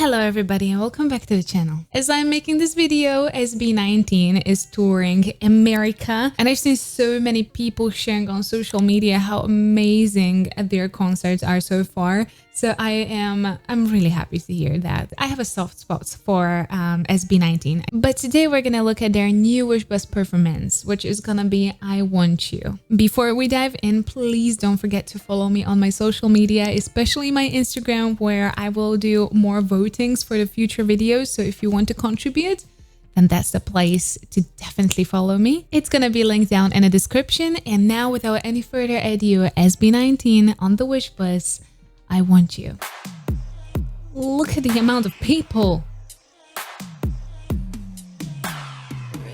Hello everybody and welcome back to the channel. As I'm making this video, SB19 is touring America and I've seen so many people sharing on social media how amazing their concerts are so far. So I'm really happy to hear that. I have a soft spot for SB19. But today we're gonna look at their new Wishbus performance, which is gonna be I Want You. Before we dive in, please don't forget to follow me on my social media, especially my Instagram, where I will do more votings for the future videos. So if you want to contribute, then that's the place to definitely follow me. It's gonna be linked down in the description. And now without any further ado, SB19 on the Wishbus, I Want You. Look at the amount of people.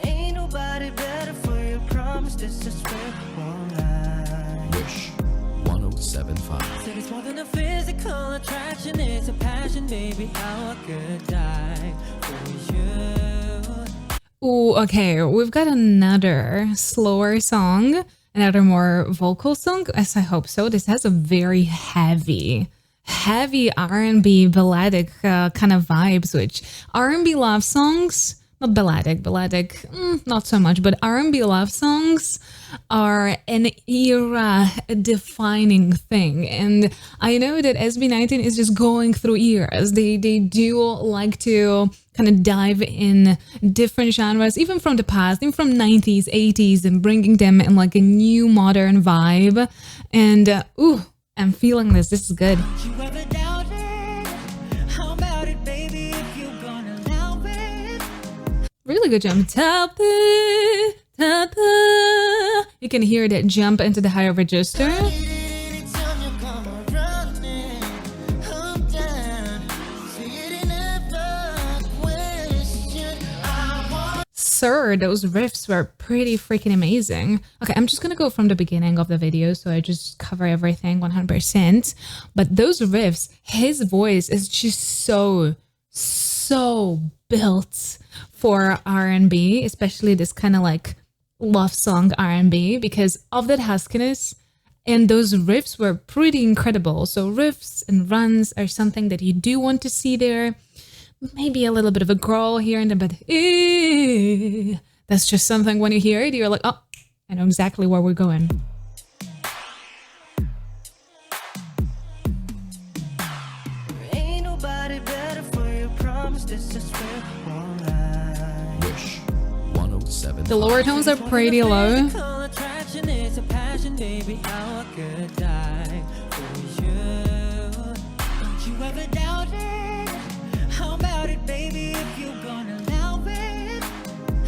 Ain't nobody better for your promise. This is where Wish 1075. said it's more than a physical attraction, it's a passion, baby. How I could die for you. Ooh, okay, we've got another slower song, another more vocal song, as I hope so. This has a very heavy R&B balladic kind of vibes, which R&B love songs, not balladic, not so much, but R&B love songs are an era-defining thing. And I know that SB19 is just going through eras. They do like to kind of dive in different genres, even from the past, even from 90s, 80s, and bringing them in like a new modern vibe. And ooh, I'm feeling this. This is good. You ever doubt it? How about it, baby, if you're gonna allow it? Really good jump. Tap it, tap it. You can hear that jump into the higher register. Anytime you come running, I'm down. See it in every question. I want Sir, those riffs were pretty freaking amazing. Okay, I'm just gonna go from the beginning of the video so I just cover everything 100%. But those riffs, his voice is just so built for R&B, especially this kind of like love song R&B, because of that huskiness. And those riffs were pretty incredible. So riffs and runs are something that you do want to see there. Maybe a little bit of a growl here and there, but that's just something when you hear it, you're like, oh, I know exactly where we're going. ain't nobody better for your promise. This is where Wish 1075. The lower tones are pretty low. physical attraction is a passion, baby. How I could die for you. Don't you ever doubt it? How about it, baby, if you're gonna allow it?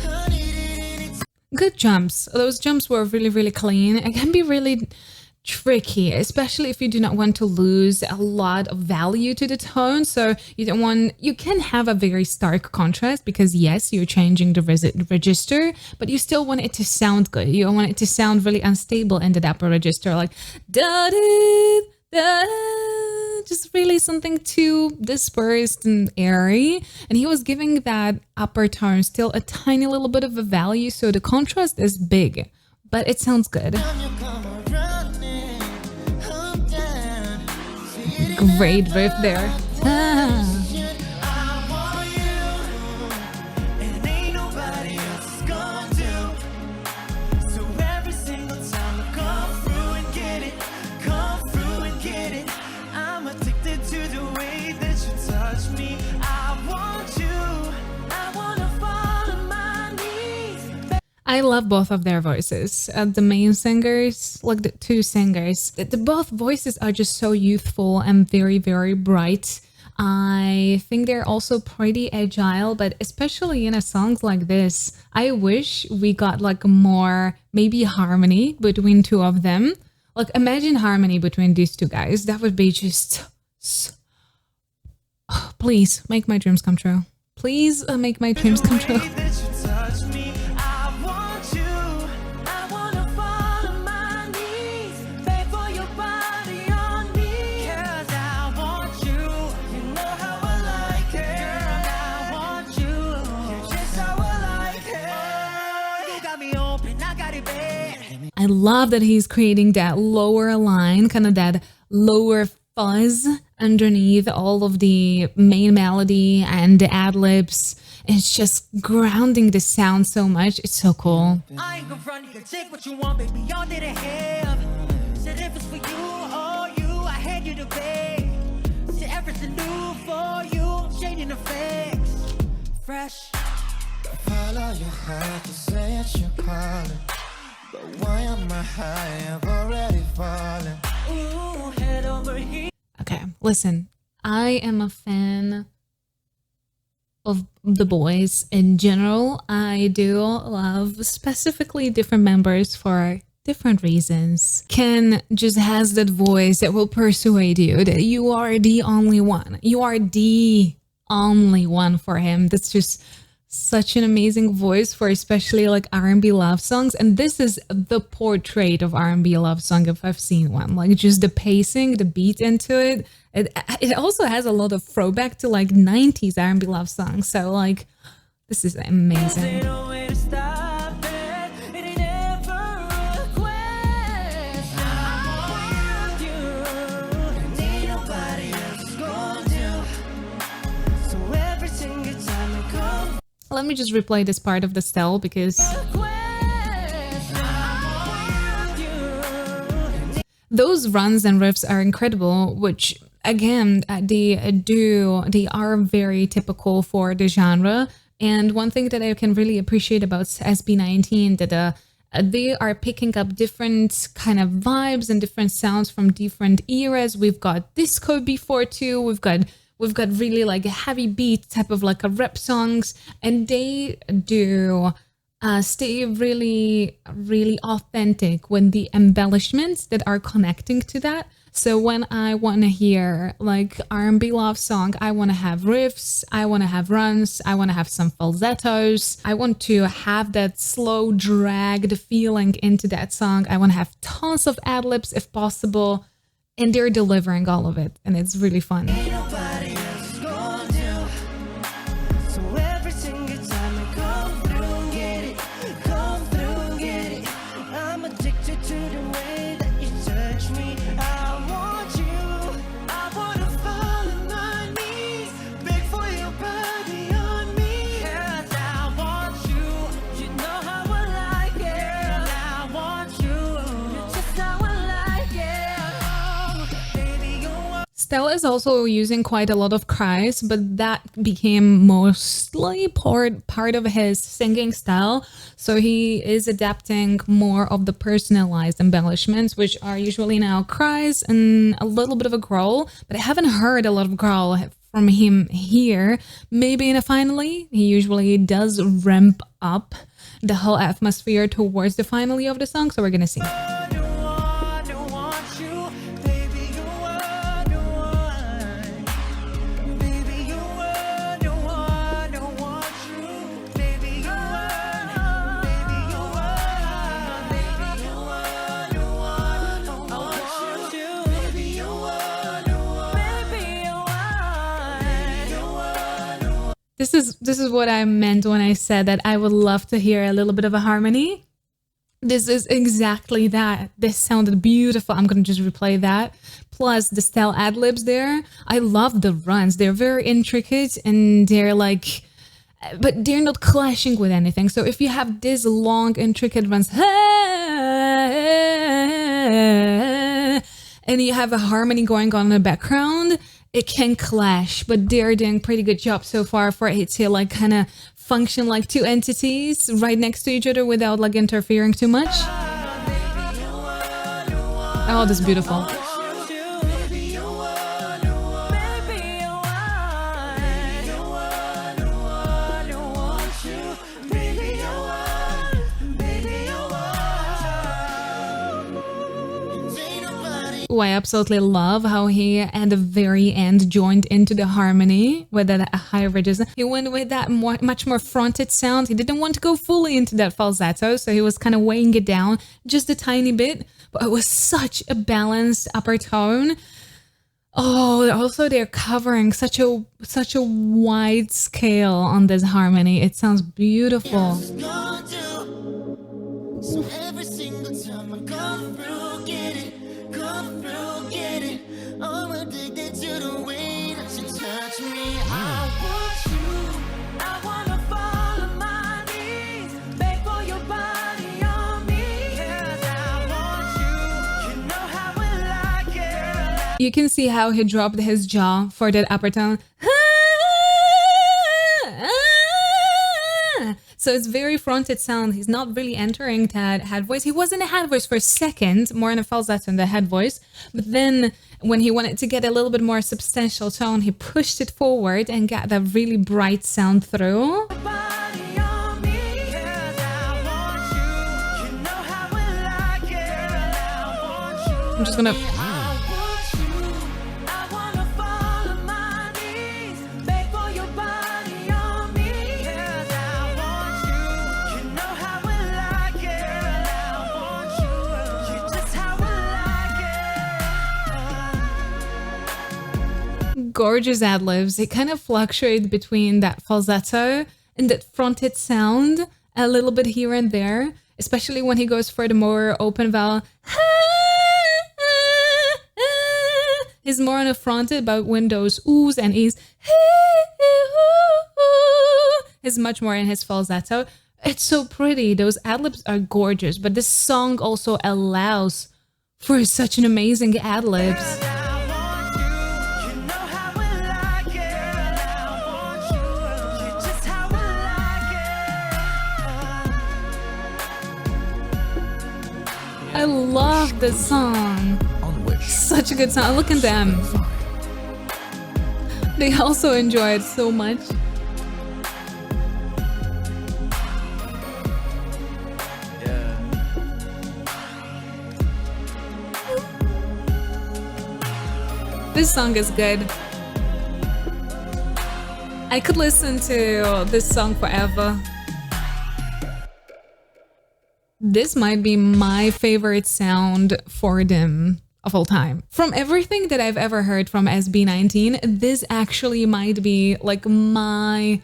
I need it in its Good jumps. Those jumps were really clean. It can be really tricky, especially if you do not want to lose a lot of value to the tone. So you can have a very stark contrast because yes, you're changing the register, but you still want it to sound good. You don't want it to sound really unstable in the upper register, like da da da, just really something too dispersed and airy. And he was giving that upper tone still a tiny little bit of a value, so the contrast is big, but it sounds good. time you come running, I'm down. See it in Great riff there. Ah. I want you, and ain't nobody else gonna do. So every single time I come through and get it, I'm addicted to the way that you touch me. I want you, I wanna fall on my knees. I love both of their voices. The main singers, like the two singers, the both voices are just so youthful and very bright. I think they're also pretty agile, but especially in a songs like this, I wish we got like more maybe harmony between two of them. Like imagine harmony between these two guys. That would be just please make my dreams come true. Please make my dreams come true. Way that you touch me, I want you, I wanna fall on my knees, beg for your body on me. 'Cause I want you, you know how I like it. Girl, I want you, you're just how I like it. You got me open, I got it bad. I love that he's creating that lower line, kind of that lower fuzz underneath all of the main melody and the ad-libs. It's just grounding the sound so much. It's so cool. I ain't gonna front, you can take what you want, baby, y'all didn't have. Said if it's for you or you, I had you to pay. Said everything new for you, shading the facts. Fresh. Follow your heart, you say it's your calling. But why am I high? I've already fallen. Ooh, head over here. Okay, listen. I am a fan of the boys in general. I do love specifically different members for different reasons. Ken just has that voice that will persuade you that you are the only one. You are the only one for him. That's just such an amazing voice for especially like R&B love songs. And this is the portrait of R&B love song if I've seen one. Like just the pacing, the beat into it. It also has a lot of throwback to like 90s R&B love songs. So like this is amazing. Ain't no way to stop it. It ain't ever a question. I want you, and ain't nobody else gonna do. So every single time it comes Let me just replay this part of the Stell because a question, I want you. those runs and riffs are incredible, which again, they are very typical for the genre. And one thing that I can really appreciate about SB19 that they are picking up different kind of vibes and different sounds from different eras. We've got disco before too. We've got really like a heavy beat type of like a rap songs, and they do stay really, really authentic with the embellishments that are connecting to that. So when I want to hear like R&B love song, I want to have riffs, I want to have runs, I want to have some falsettos, I want to have that slow dragged feeling into that song. I want to have tons of ad-libs if possible, and they're delivering all of it, and it's really fun. Ain't nobody else gonna do. So every single time I come through and get it, come through and get it. I'm addicted to the way that you touch me. I want you. I wanna fall on my knees, beg for your body on me. 'Cause I want you. You know how I like it. I want you. You're just how I like it. Oh, baby, you are. Stell is also using quite a lot of cries, but that became mostly part of his singing style. So he is adapting more of the personalized embellishments, which are usually now cries and a little bit of a growl. But I haven't heard a lot of growl from him here. Maybe in a finale, he usually does ramp up the whole atmosphere towards the finale of the song. So we're gonna see. This is what I meant when I said that I would love to hear a little bit of a harmony. This is exactly that. This sounded beautiful. I'm gonna just replay that. Plus the Stell ad-libs there. I love the runs. They're very intricate and they're like, but they're not clashing with anything. So if you have this long intricate runs, and you have a harmony going on in the background, it can clash, but they're doing a pretty good job so far for it to like kind of function like two entities right next to each other without like interfering too much. Oh, this is beautiful. Oh, I absolutely love how he at the very end joined into the harmony with that high ridges. He went with that much more fronted sound. He didn't want to go fully into that falsetto, so he was kind of weighing it down just a tiny bit, but it was such a balanced upper tone. Oh, also they're covering such a wide scale on this harmony. It sounds beautiful. So every single time I come through, get it, come through, get it. I'm addicted to the You can see how he dropped his jaw for that upper tone. So it's very fronted sound. He's not really entering that head voice. He was in a head voice for a second, more in a falsetto than the head voice. But then when he wanted to get a little bit more substantial tone, he pushed it forward and got that really bright sound through. Body on me, 'cause I want you. You know how I like it. I want you. I'm just gonna... I want you. I wanna fall on my knees, beg for your body on me, 'cause I want you. You know how I like it. I want you. You just how I like it. Gorgeous ad-libs. It kind of fluctuates between that falsetto and that fronted sound a little bit here and there, especially when he goes for the more open vowel. He's more on a fronted, but when those oohs and e's, is much more in his falsetto. It's so pretty. Those ad-libs are gorgeous, but this song also allows for such an amazing ad-libs. I want you. You know how I like it. I want you. You just how I like it. I love this song. On Wish. Such a good song. Look at them. They also enjoy it so much. This song is good. I could listen to this song forever. This might be my favorite sound for them of all time. From everything that I've ever heard from SB19, this actually might be like my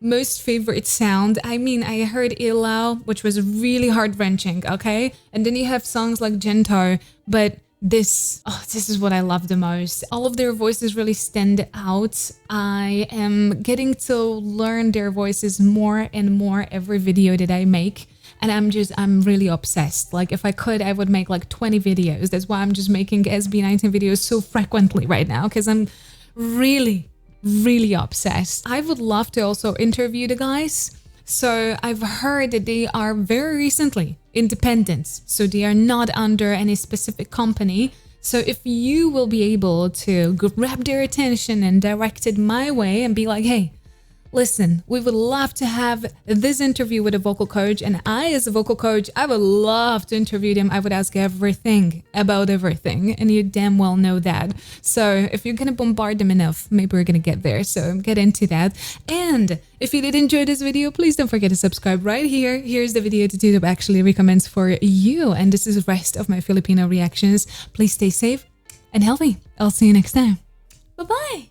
most favorite sound. I mean, I heard Ilau, which was really heart-wrenching, okay? And then you have songs like Gento, but this is what I love the most. All of their voices really stand out. I am getting to learn their voices more and more every video that I make. And I'm really obsessed. Like if I could, I would make like 20 videos. That's why I'm just making SB19 videos so frequently right now, because I'm really, really obsessed. I would love to also interview the guys. So I've heard that they are very recently independent. So they are not under any specific company. So if you will be able to grab their attention and direct it my way and be like, hey, listen, we would love to have this interview with a vocal coach, and I, as a vocal coach, I would love to interview them. I would ask everything about everything, and you damn well know that. So if you're gonna bombard them enough, maybe we're gonna get there. So get into that. And if you did enjoy this video, please don't forget to subscribe right here. Here's the video that YouTube actually recommends for you, and this is the rest of my Filipino reactions. Please stay safe and healthy. I'll see you next time. Bye-bye.